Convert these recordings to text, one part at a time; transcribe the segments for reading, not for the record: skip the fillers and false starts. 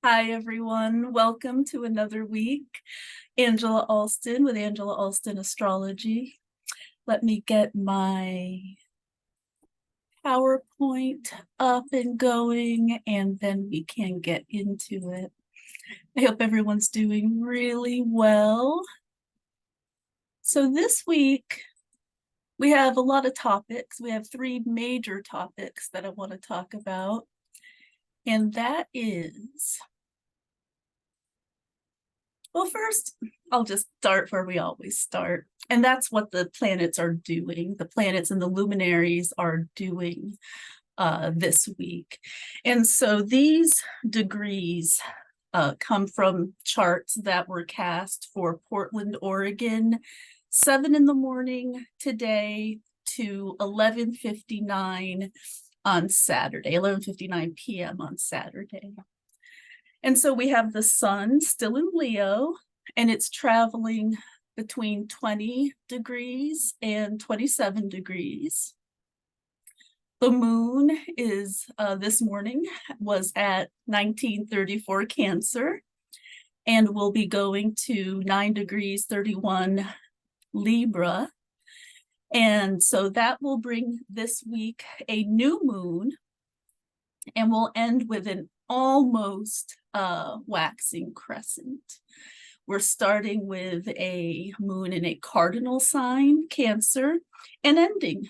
Hi, everyone. Welcome to another week. Angela Alston with Angela Alston Astrology. Let me get my PowerPoint up and going, and then we can get into it. I hope everyone's doing really well. So this week, we have a lot of topics. We have three major topics that I want to talk about, and that is well, first, I'll just start where we always start, and that's what the planets are doing. The planets and the luminaries are doing this week. And so these degrees come from charts that were cast for Portland, Oregon, 7 in the morning today to 11:59 on Saturday, 11:59 p.m. on Saturday. And so we have the sun still in Leo, and it's traveling between 20 degrees and 27 degrees. The moon is this morning was at 1934 Cancer and will be going to 9 degrees 31 Libra. And so that will bring this week a new moon, and we'll end with an almost waxing crescent. We're starting with a moon in a cardinal sign, Cancer, and ending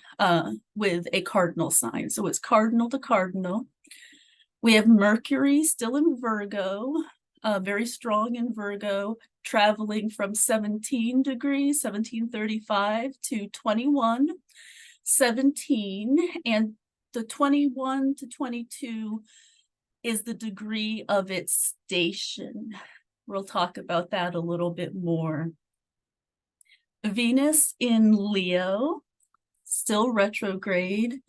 with a cardinal sign. So it's cardinal to cardinal. We have Mercury still in Virgo, very strong in Virgo, traveling from 17 degrees, 1735 to 21, 17, and the 21 to 22 is the degree of its station. We'll talk about that a little bit more. Venus in Leo, still retrograde,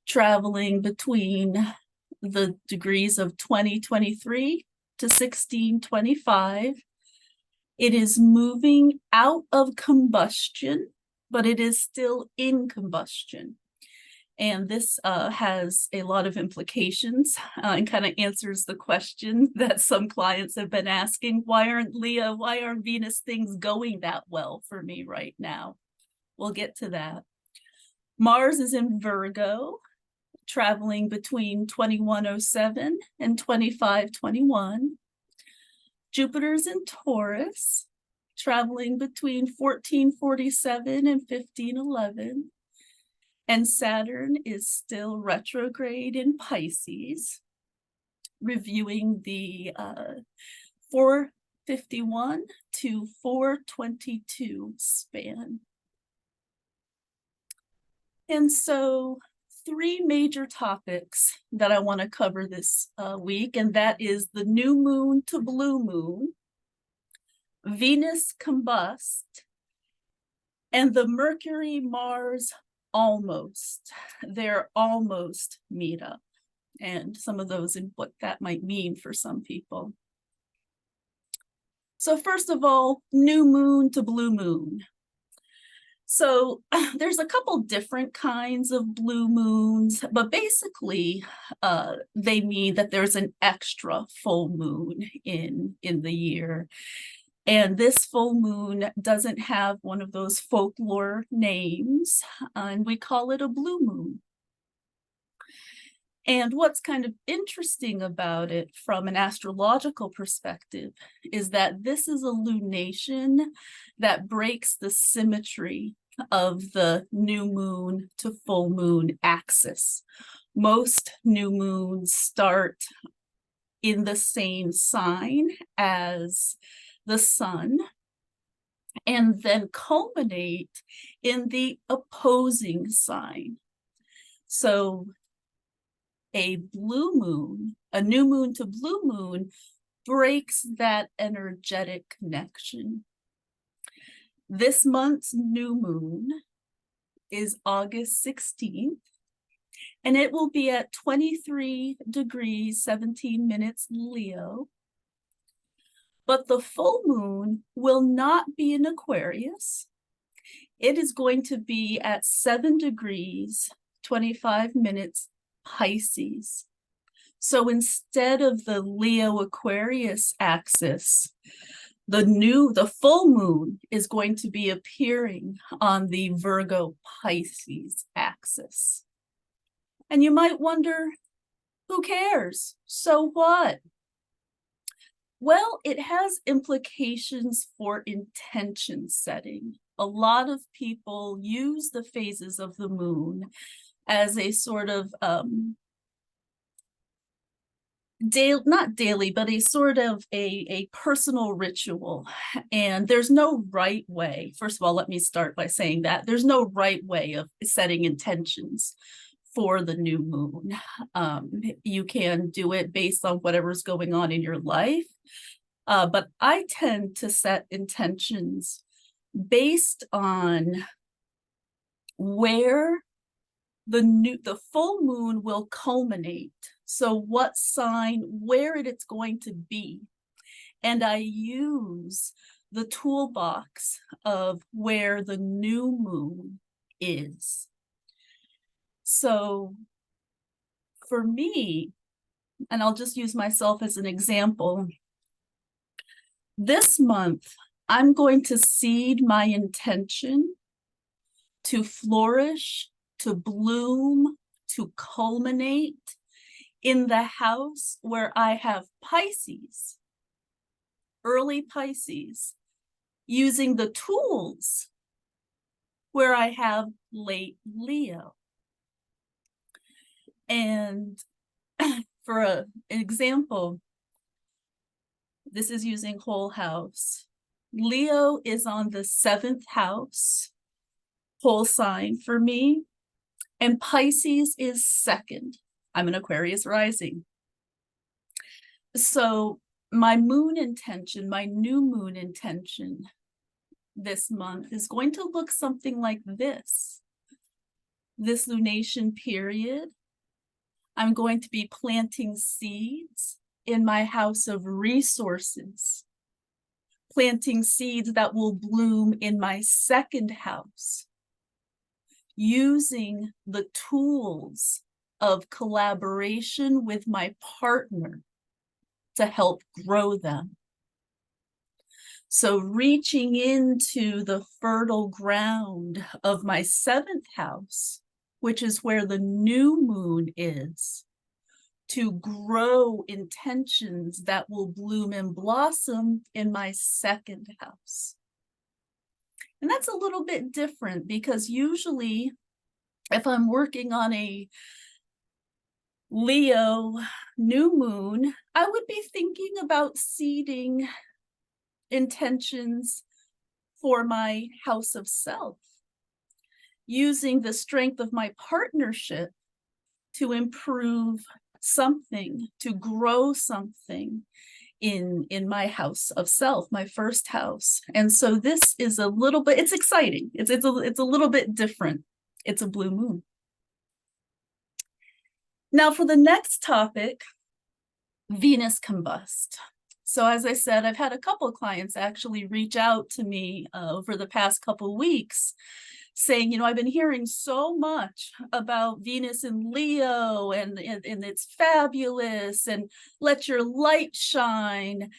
traveling between the degrees of 2023 to 1625. It is moving out of combustion, but it is still in combustion. And this has a lot of implications and kind of answers the question that some clients have been asking, why aren't Venus things going that well for me right now? We'll get to that. Mars is in Virgo, traveling between 2107 and 2521. Jupiter's in Taurus, traveling between 1447 and 1511. And Saturn is still retrograde in Pisces, reviewing the 451 to 422 span. And so three major topics that I want to cover this week, and that is the new moon to blue moon, Venus combust, and the Mercury-Mars almost. They're almost meet up, and some of those and what that might mean for some people. So first of all, new moon to blue moon. So there's a couple different kinds of blue moons, but basically they mean that there's an extra full moon in the year. And this full moon doesn't have one of those folklore names, and we call it a blue moon. And what's kind of interesting about it from an astrological perspective is that this is a lunation that breaks the symmetry of the new moon to full moon axis. Most new moons start in the same sign as the sun and then culminate in the opposing sign. So a blue moon, a new moon to blue moon, breaks that energetic connection. This month's new moon is August 16th, and it will be at 23 degrees 17 minutes Leo. But the full moon will not be in Aquarius. It is going to be at 7 degrees 25 minutes Pisces. So instead of the Leo Aquarius axis, the full moon is going to be appearing on the Virgo Pisces axis. And you might wonder, who cares? So what? Well, it has implications for intention setting. A lot of people use the phases of the moon as a sort of not daily, but a sort of a personal ritual. And there's no right way. First of all, let me start by saying that there's no right way of setting intentions for the new moon. You can do it based on whatever's going on in your life. But I tend to set intentions based on where the full moon will culminate. So what sign, where it's going to be. And I use the toolbox of where the new moon is. So for me, and I'll just use myself as an example, this month, I'm going to seed my intention to flourish, to bloom, to culminate in the house where I have Pisces, early Pisces, using the tools where I have late Leo. And for an example, this is using whole house. Leo is on the 7th house, whole sign for me, and Pisces is 2nd. I'm an Aquarius rising. So my moon intention, my new moon intention this month is going to look something like this. This lunation period, I'm going to be planting seeds in my house of resources, planting seeds that will bloom in my 2nd house, using the tools of collaboration with my partner to help grow them. So reaching into the fertile ground of my 7th house, which is where the new moon is, to grow intentions that will bloom and blossom in my 2nd house. And that's a little bit different because usually if I'm working on a Leo new moon, I would be thinking about seeding intentions for my house of self, using the strength of my partnership to improve something, to grow something in my house of self, my 1st house. And so this is a little bit, it's exciting. It's a little bit different. It's a blue moon. Now for the next topic, Venus combust. So as I said, I've had a couple of clients actually reach out to me over the past couple of weeks saying, you know, I've been hearing so much about Venus in Leo and it's fabulous and let your light shine.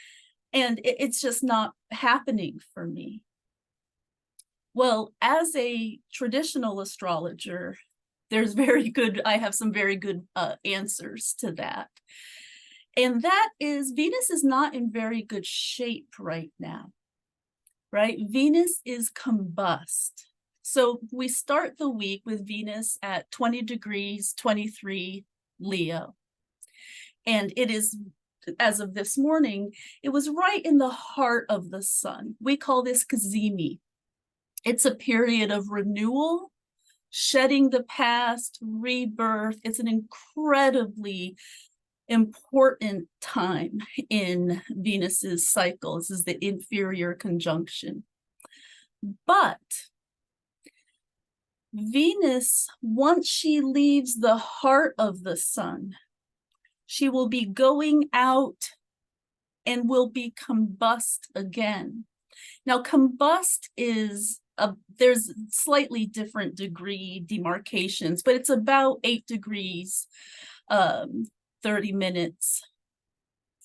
And it's just not happening for me. Well, as a traditional astrologer, I have some very good answers to that. And that is, Venus is not in very good shape right now, right? Venus is combust. So we start the week with Venus at 20 degrees, 23 Leo. And it is, as of this morning, it was right in the heart of the sun. We call this Kazemi. It's a period of renewal, shedding the past, rebirth. It's an incredibly important time in Venus's cycle. This is the inferior conjunction. But Venus, once she leaves the heart of the sun, she will be going out and will be combust again. Now, combust is there's slightly different degree demarcations, but it's about 8 degrees 30 minutes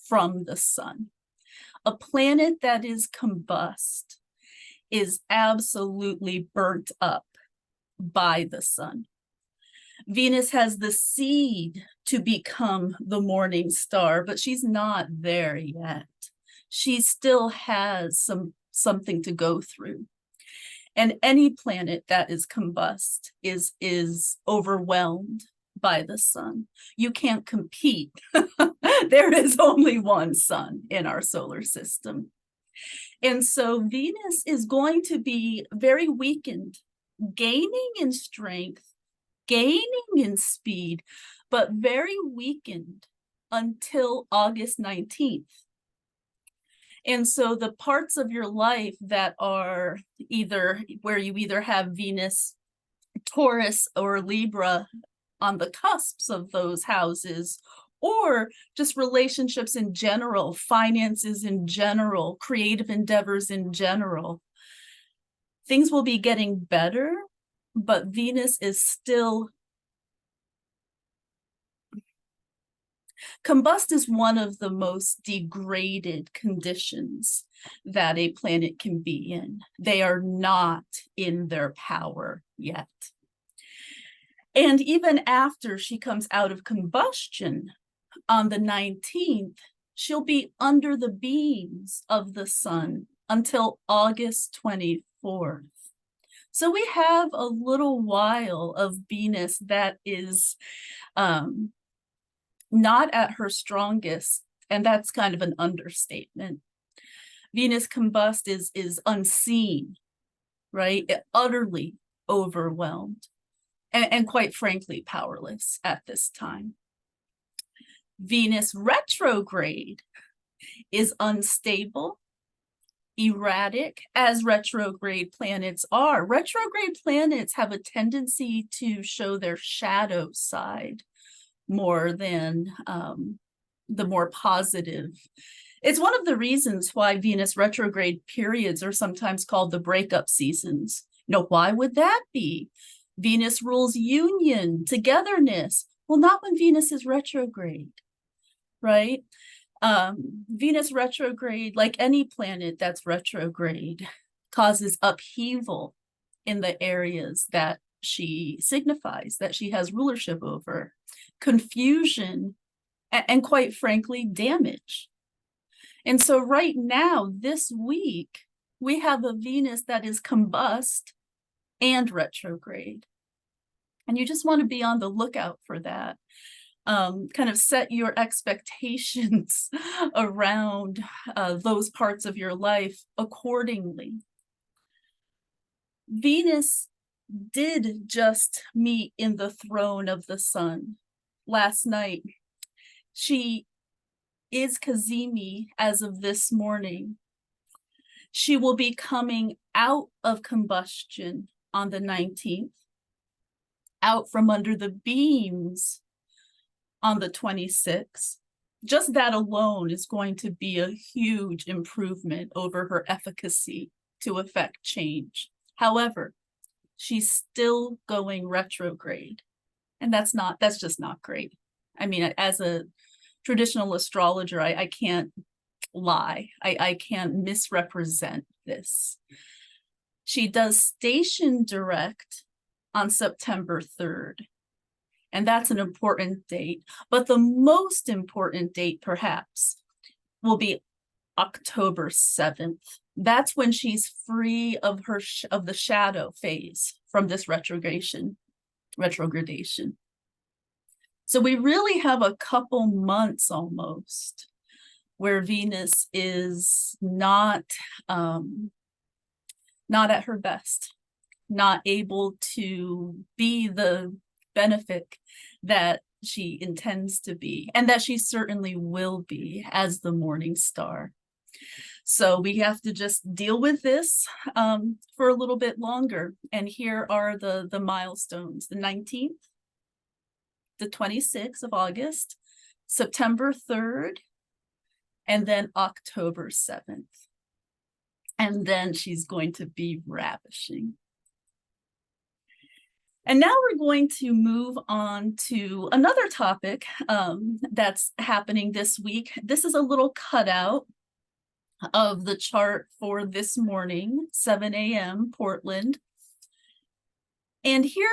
from the sun. A planet that is combust is absolutely burnt up by the sun. Venus has the seed to become the morning star, but she's not there yet. She still has something to go through. And any planet that is combust is overwhelmed by the sun. You can't compete. There is only one sun in our solar system. And so Venus is going to be very weakened, gaining in strength, gaining in speed, but very weakened until August 19th. And so the parts of your life that are where you either have Venus, Taurus, or Libra on the cusps of those houses, or just relationships in general, finances in general, creative endeavors in general, things will be getting better, but Venus is still... Combust is one of the most degraded conditions that a planet can be in. They are not in their power yet. And even after she comes out of combustion on the 19th, she'll be under the beams of the sun until August 24th. So we have a little while of Venus that is not at her strongest, and that's kind of an understatement. Venus combust is unseen, right? Utterly overwhelmed, and quite frankly, powerless at this time. Venus retrograde is unstable, erratic, as retrograde planets are. Retrograde planets have a tendency to show their shadow side more than the more positive. It's one of the reasons why Venus retrograde periods are sometimes called the breakup seasons. Why would that be? Venus rules union, togetherness. Well, not when Venus is retrograde, right? Venus retrograde, like any planet that's retrograde, causes upheaval in the areas that she signifies, that she has rulership over, confusion, and quite frankly, damage. And so right now, this week, we have a Venus that is combust and retrograde. And you just want to be on the lookout for that. Kind of set your expectations around those parts of your life accordingly. Venus did just meet in the throne of the sun last night. She is Cazimi as of this morning. She will be coming out of combustion on the 19th, out from under the beams on the 26th. Just that alone is going to be a huge improvement over her efficacy to affect change. However, she's still going retrograde. And that's just not great. I mean, as a traditional astrologer, I can't lie. I can't misrepresent this. She does station direct on September 3rd. And that's an important date. But the most important date, perhaps, will be October 7th. That's when she's free of the shadow phase from this retrogradation. So we really have a couple months almost where Venus is not at her best, not able to be the benefic that she intends to be, and that she certainly will be as the morning star. So we have to just deal with this for a little bit longer. And here are the milestones: the 19th, the 26th of August, September 3rd, and then October 7th. And then she's going to be ravishing. And now we're going to move on to another topic that's happening this week. This is a little cutout of the chart for this morning, 7 a.m. Portland. And here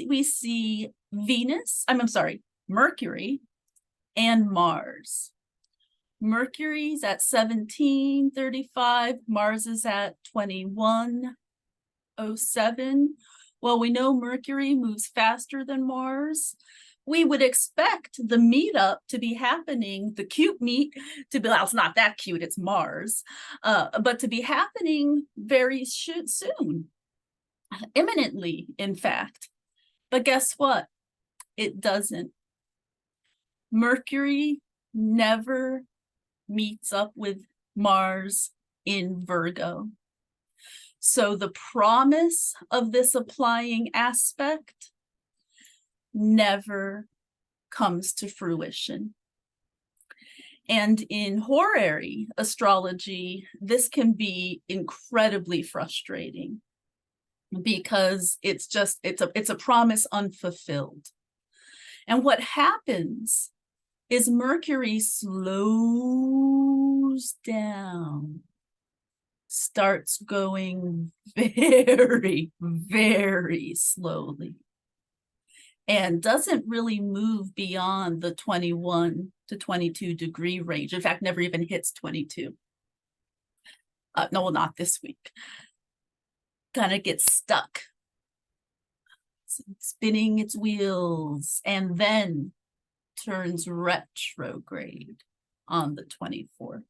we see Venus, I'm sorry, Mercury and Mars. Mercury's at 1735, Mars is at 2107. Well, we know Mercury moves faster than Mars. We would expect the meetup to be happening, the cute meet to be, well, it's not that cute, it's Mars, but to be happening very soon, imminently, in fact. But guess what? It doesn't. Mercury never meets up with Mars in Virgo. So the promise of this applying aspect never comes to fruition. And in horary astrology, this can be incredibly frustrating because it's a promise unfulfilled. And what happens is Mercury slows down, starts going very, very slowly, and doesn't really move beyond the 21 to 22 degree range. In fact, never even hits 22. No, well, not this week. Kind of gets stuck, spinning its wheels, and then turns retrograde on the 24th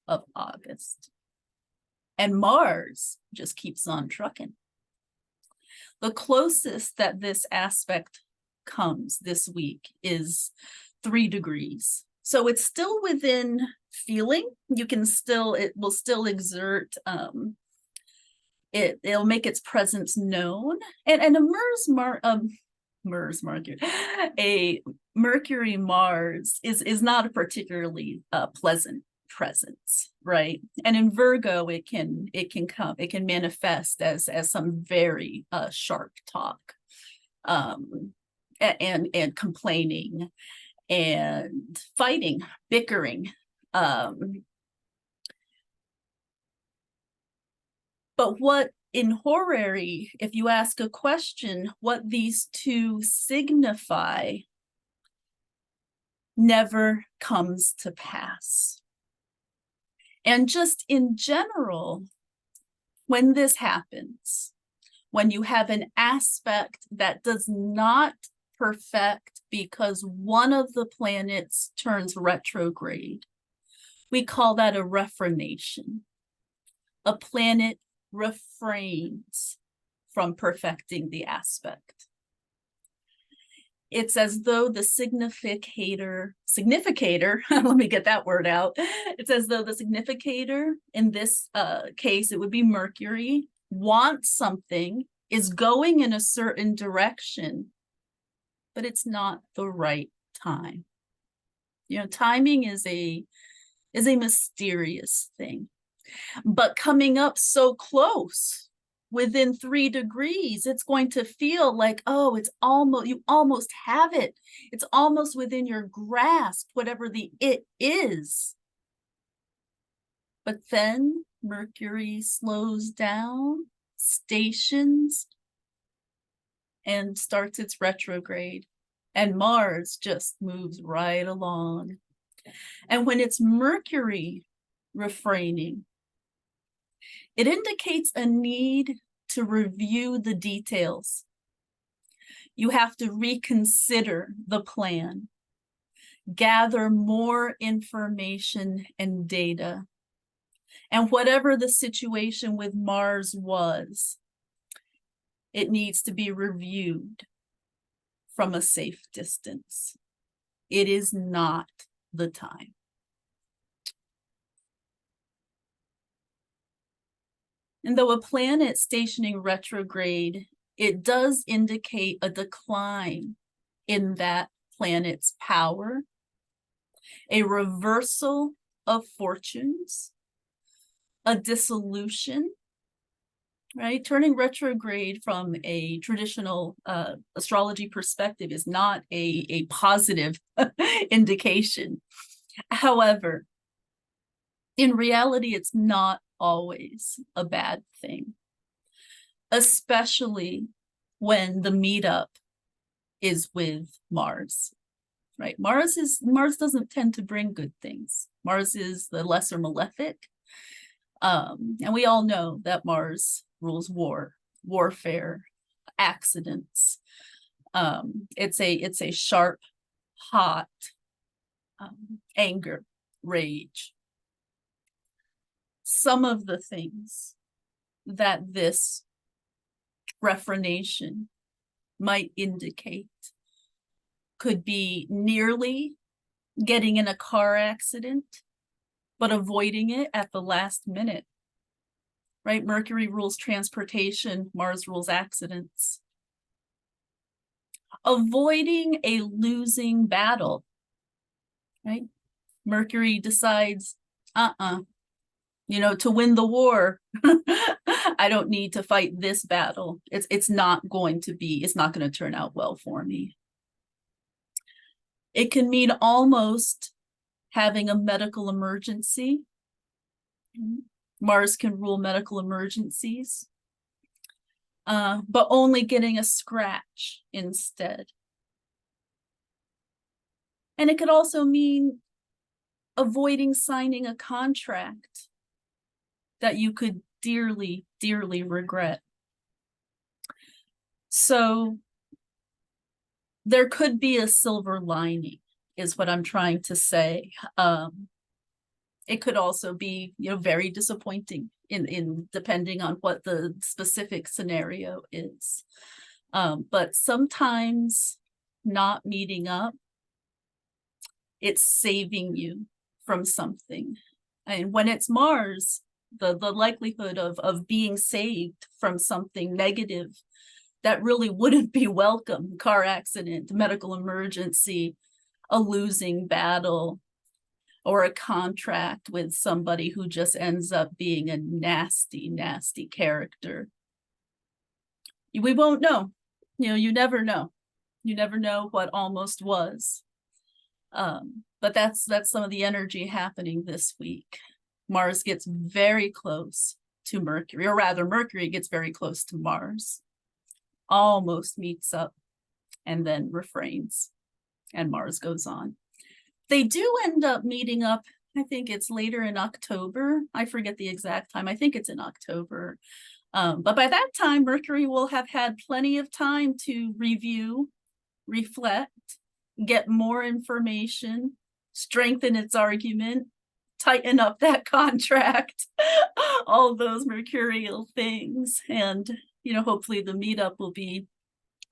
of August. And Mars just keeps on trucking. The closest that this aspect comes this week is 3 degrees. So it's still within feeling. You can still, it will still exert, it'll make its presence known. And a Mercury Mars is not a particularly pleasant presence, right? And in Virgo, it can manifest as some very sharp talk, and complaining and fighting, bickering. But what in horary, if you ask a question, what these two signify never comes to pass. And just in general, when this happens, when you have an aspect that does not perfect because one of the planets turns retrograde, we call that a refraination. A planet refrains from perfecting the aspect. It's as though the significator, let me get that word out. It's as though the significator, in this case, it would be Mercury, wants something, is going in a certain direction, but it's not the right time. You know, timing is a mysterious thing. But coming up so close, within 3 degrees, it's going to feel like, oh, it's almost, you almost have it. It's almost within your grasp, whatever the it is. But then Mercury slows down, stations, and starts its retrograde. And Mars just moves right along. And when it's Mercury refraining, it indicates a need to review the details. You have to reconsider the plan, gather more information and data. And whatever the situation with Mars was, it needs to be reviewed from a safe distance. It is not the time. And though a planet stationing retrograde, it does indicate a decline in that planet's power, a reversal of fortunes, a dissolution, right? Turning retrograde from a traditional astrology perspective is not a positive indication. However, in reality, it's not always a bad thing, especially when the meetup is with Mars, right? Mars doesn't tend to bring good things. Mars is the lesser malefic. And we all know that Mars rules war, warfare, accidents. It's a sharp, hot anger, rage. Some of the things that this refraination might indicate could be nearly getting in a car accident, but avoiding it at the last minute, right? Mercury rules transportation, Mars rules accidents. Avoiding a losing battle, right? Mercury decides, to win the war, I don't need to fight this battle. It's not going to turn out well for me. It can mean almost having a medical emergency. Mars can rule medical emergencies, but only getting a scratch instead. And it could also mean avoiding signing a contract that you could dearly, dearly regret. So there could be a silver lining, is what I'm trying to say. It could also be, very disappointing in depending on what the specific scenario is. But sometimes not meeting up, it's saving you from something. And when it's Mars, the likelihood of being saved from something negative that really wouldn't be welcome, car accident, medical emergency, a losing battle, or a contract with somebody who just ends up being a nasty, nasty character. We won't know. You never know. You never know what almost was. But that's some of the energy happening this week. Mars gets very close to Mercury, or rather Mercury gets very close to Mars, almost meets up, and then refrains, and Mars goes on. They do end up meeting up, I think it's later in October. I forget the exact time. I think it's in October. But by that time, Mercury will have had plenty of time to review, reflect, get more information, strengthen its argument, tighten up that contract, all those mercurial things. And, hopefully the meetup will be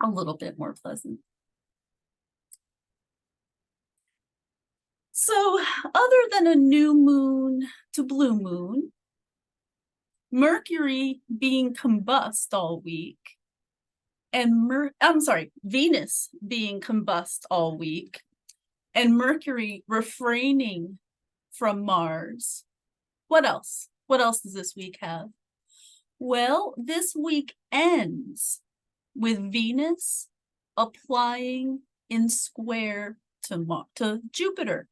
a little bit more pleasant. So other than a new moon to blue moon, Mercury being combust all week, and Venus being combust all week, and Mercury refraining from Mars. What else? What else does this week have? Well, this week ends with Venus applying in square to Jupiter.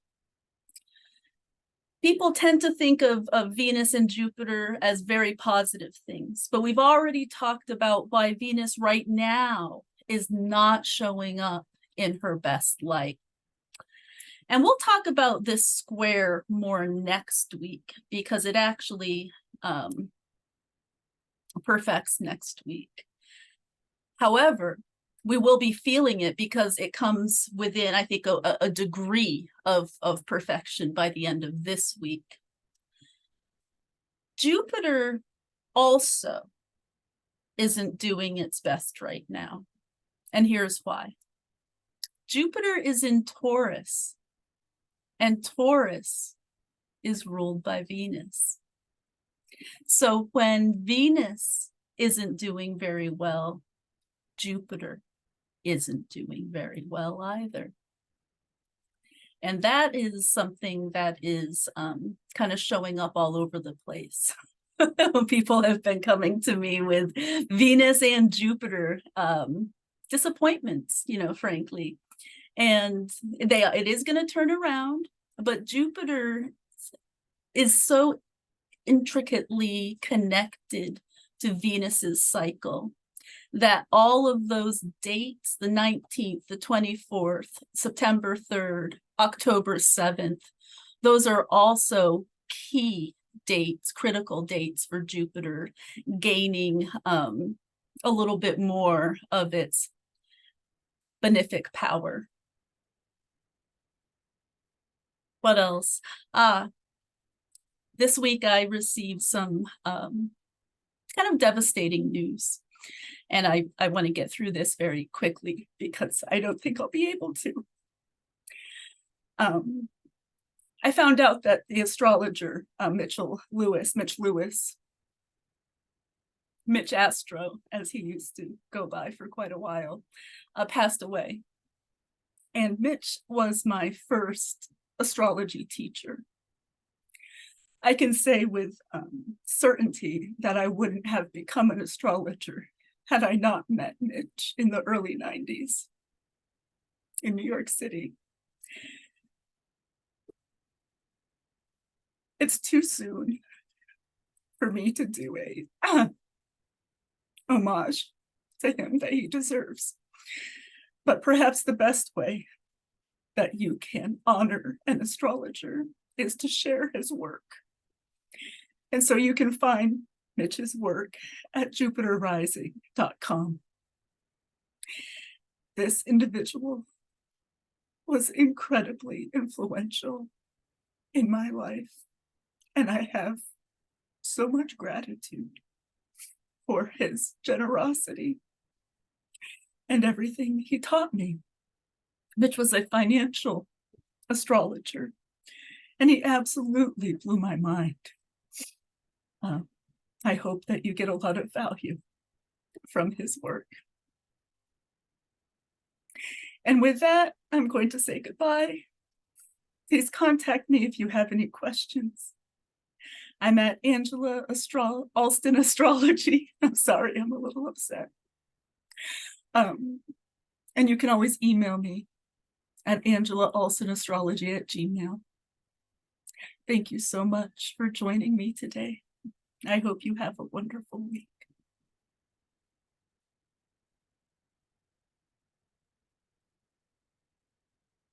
People tend to think of Venus and Jupiter as very positive things, but we've already talked about why Venus right now is not showing up in her best light. And we'll talk about this square more next week, because it actually perfects next week. However, we will be feeling it because it comes within, I think, a degree of perfection by the end of this week. Jupiter also isn't doing its best right now. And here's why. Jupiter is in Taurus, and Taurus is ruled by Venus. So when Venus isn't doing very well, Jupiter isn't doing very well either. And that is something that is kind of showing up all over the place. People have been coming to me with Venus and Jupiter disappointments, frankly. And it is going to turn around, but Jupiter is so intricately connected to Venus's cycle that all of those dates, the 19th, the 24th, September 3rd, October 7th, those are also key dates, critical dates for Jupiter gaining a little bit more of its benefic power. What else? This week I received some kind of devastating news. And I want to get through this very quickly because I don't think I'll be able to. I found out that the astrologer, MitchAstro, as he used to go by for quite a while, passed away. And Mitch was my first astrology teacher. I can say with certainty that I wouldn't have become an astrologer had I not met Mitch in the early 90s in New York City. It's too soon for me to do a homage to him that he deserves. But perhaps the best way that you can honor an astrologer is to share his work. And so you can find Mitch's work at jupiterrising.com. This individual was incredibly influential in my life, and I have so much gratitude for his generosity and everything he taught me. Mitch was a financial astrologer, and he absolutely blew my mind. I hope that you get a lot of value from his work. And with that, I'm going to say goodbye. Please contact me if you have any questions. I'm at Angela Alston Astrology. I'm sorry, I'm a little upset. And you can always email me at angelaalstonastrology@gmail.com. Thank you so much for joining me today. I hope you have a wonderful week.